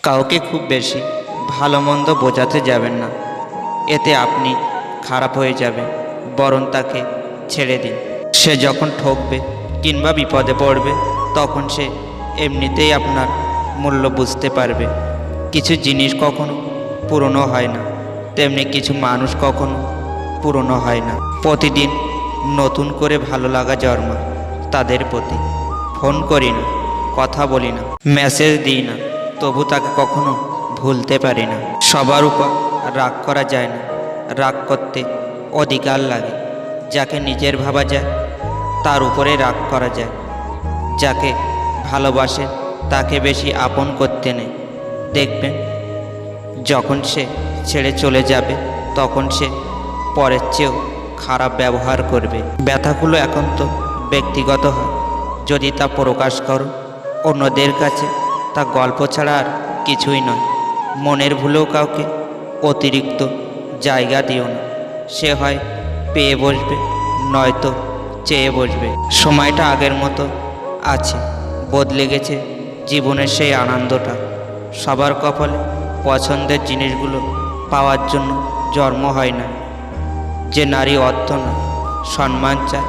কাউকে খুব বেশি ভালো মন্দ বোঝাতে যাবেন না, এতে আপনি খারাপ হয়ে যাবেন। বরং তাকে ছেড়ে দিন। সে যখন ঠকবে কিংবা বিপদে পড়বে তখন সে এমনিতেই আপনার মূল্য বুঝতে পারবে। কিছু জিনিস কখনো পুরনো হয় না, তেমনি কিছু মানুষ কখনো পুরনো হয় না। প্রতিদিন নতুন করে ভালো লাগা জন্মায় তাদের প্রতি। ফোন করি না, কথা বলি না, মেসেজ দিই না, তবু তাকে কখনো ভুলতে পারি না। সবার উপর রাগ করা যায় না, রাগ করতে অধিকার লাগে। যাকে নিজের ভাবা যায় তার উপরে রাগ করা যায়। যাকে ভালোবাসে তাকে বেশি আপন করতে নেই। দেখবেন যখন সে ছেড়ে চলে যাবে তখন সে পরের চেয়েও খারাপ ব্যবহার করবে। ব্যথাগুলো এখন তো ব্যক্তিগত হয়, যদি তা প্রকাশ করো অন্যদের কাছে তা গল্প ছাড়া আর কিছুই নয়। মনের ভুলেও কাউকে অতিরিক্ত জায়গা দিও না। সে হয় পেয়ে বসবে, নয়তো চেয়ে বসবে। সময়টা আগের মতো আছে, বদলে গেছে জীবনের সেই আনন্দটা। সবার কপালে পছন্দের জিনিসগুলো পাওয়ার জন্য জন্ম হয় না। যে নারী অর্থ নয়, সম্মান চায়,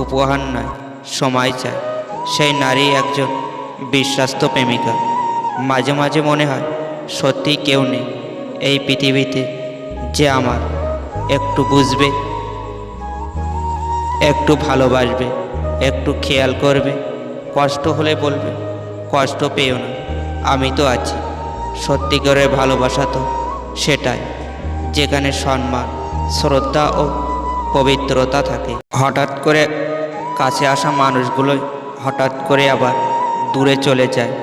উপহার নয়, সময় চায়, সেই নারী একজন বিশ্বাস্ত প্রেমিকা। মাঝে মাঝে মনে হয় সত্যি কেউ নেই এই পৃথিবীতে যে আমার একটু বুঝবে, একটু ভালোবাসবে, একটু খেয়াল করবে। কষ্ট হলে বলবে কষ্ট পেও না, আমি তো আছি। সত্যিকারের ভালোবাসা তো সেটাই, যেখানে সম্মান, শ্রদ্ধা ও পবিত্রতা থাকে। হঠাৎ করে কাছে আসা মানুষগুলোই হঠাৎ করে আবার দূরে চলে যায়।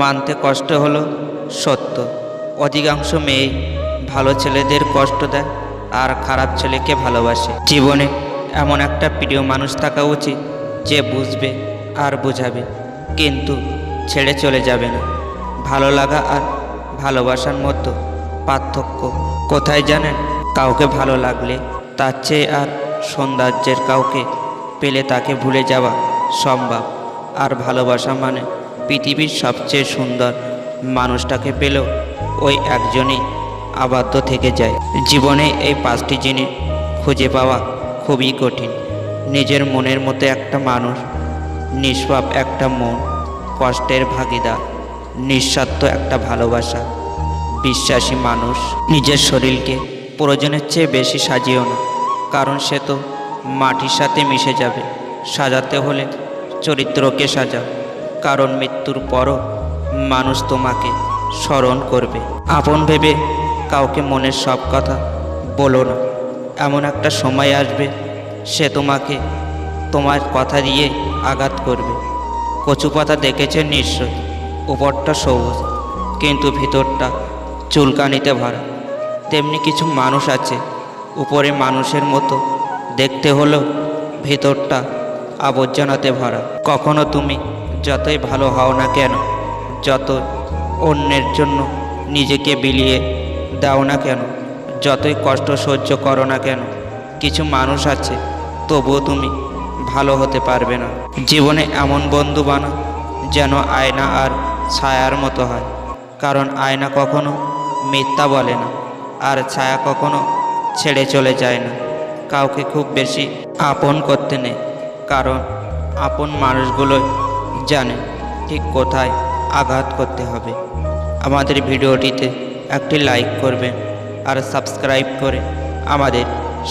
মানতে কষ্ট হলো সত্য। অধিকাংশ মেয়েই ভালো ছেলেদের কষ্ট দেয় আর খারাপ ছেলেকে ভালোবাসে। জীবনে এমন একটা প্রিয় মানুষ থাকা উচিত যে বুঝবে আর বোঝাবে, কিন্তু ছেড়ে চলে যাবে না। ভালো লাগা আর ভালোবাসার মধ্যে পার্থক্য কোথায় জানেন? কাউকে ভালো লাগলে তার চেয়ে আর সৌন্দর্যের কাউকে পেলে তাকে ভুলে যাওয়া সম্ভব। আর ভালোবাসা মানে পৃথিবীর সবচেয়ে সুন্দর মানুষটাকে পেলেও ওই একজনই আবদ্ধ থেকে যায়। জীবনে এই 5টি জিনিস খুঁজে পাওয়া খুবই কঠিন। নিজের মনের মতো একটা মানুষ, নিষ্পাপ একটা মন, কষ্টের ভাগিদার, নিঃস্বার্থ একটা ভালোবাসা, বিশ্বাসী মানুষ। নিজের শরীরকে প্রয়োজনের চেয়ে বেশি সাজিও না, কারণ সে তো মাটির সাথে মিশে যাবে। সাজাতে হলে চরিত্রকে সাজাও, কারণ মৃত্যুর পরও মানুষ তোমাকে স্মরণ করবে। আপন ভেবে কাউকে মনের সব কথা বলো না। এমন একটা সময় আসবে সে তোমাকে তোমার কথা দিয়ে আঘাত করবে। কচু পাতা দেখেছেন নিশ্চয়, উপরটা সবুজ কিন্তু ভিতরটা চুলকানিতে ভরা। তেমনি কিছু মানুষ আছে, উপরে মানুষের মতো দেখতে হলেও ভিতরটা আবর্জনাতে ভরা। কখনো তুমি যতই ভালো হও না কেন, যত অন্যের জন্য নিজেকে বিলিয়ে দাও না কেন, যতই কষ্ট সহ্য করো না কেন, কিছু মানুষ আছে তবুও তুমি ভালো হতে পারবে না। জীবনে এমন বন্ধু বানাও যেন আয়না আর ছায়ার মতো হয়, কারণ আয়না কখনো মিথ্যা বলে না আর ছায়া কখনো ছেড়ে চলে যায় না। কাউকে খুব বেশি আপন করতে নেই, কারণ আপন মানুষগুলোই জানে ঠিক কোথায় আঘাত করতে হবে। আমাদের ভিডিওটিতে একটি লাইক করবেন আর সাবস্ক্রাইব করে আমাদের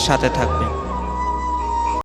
সাথে থাকবেন।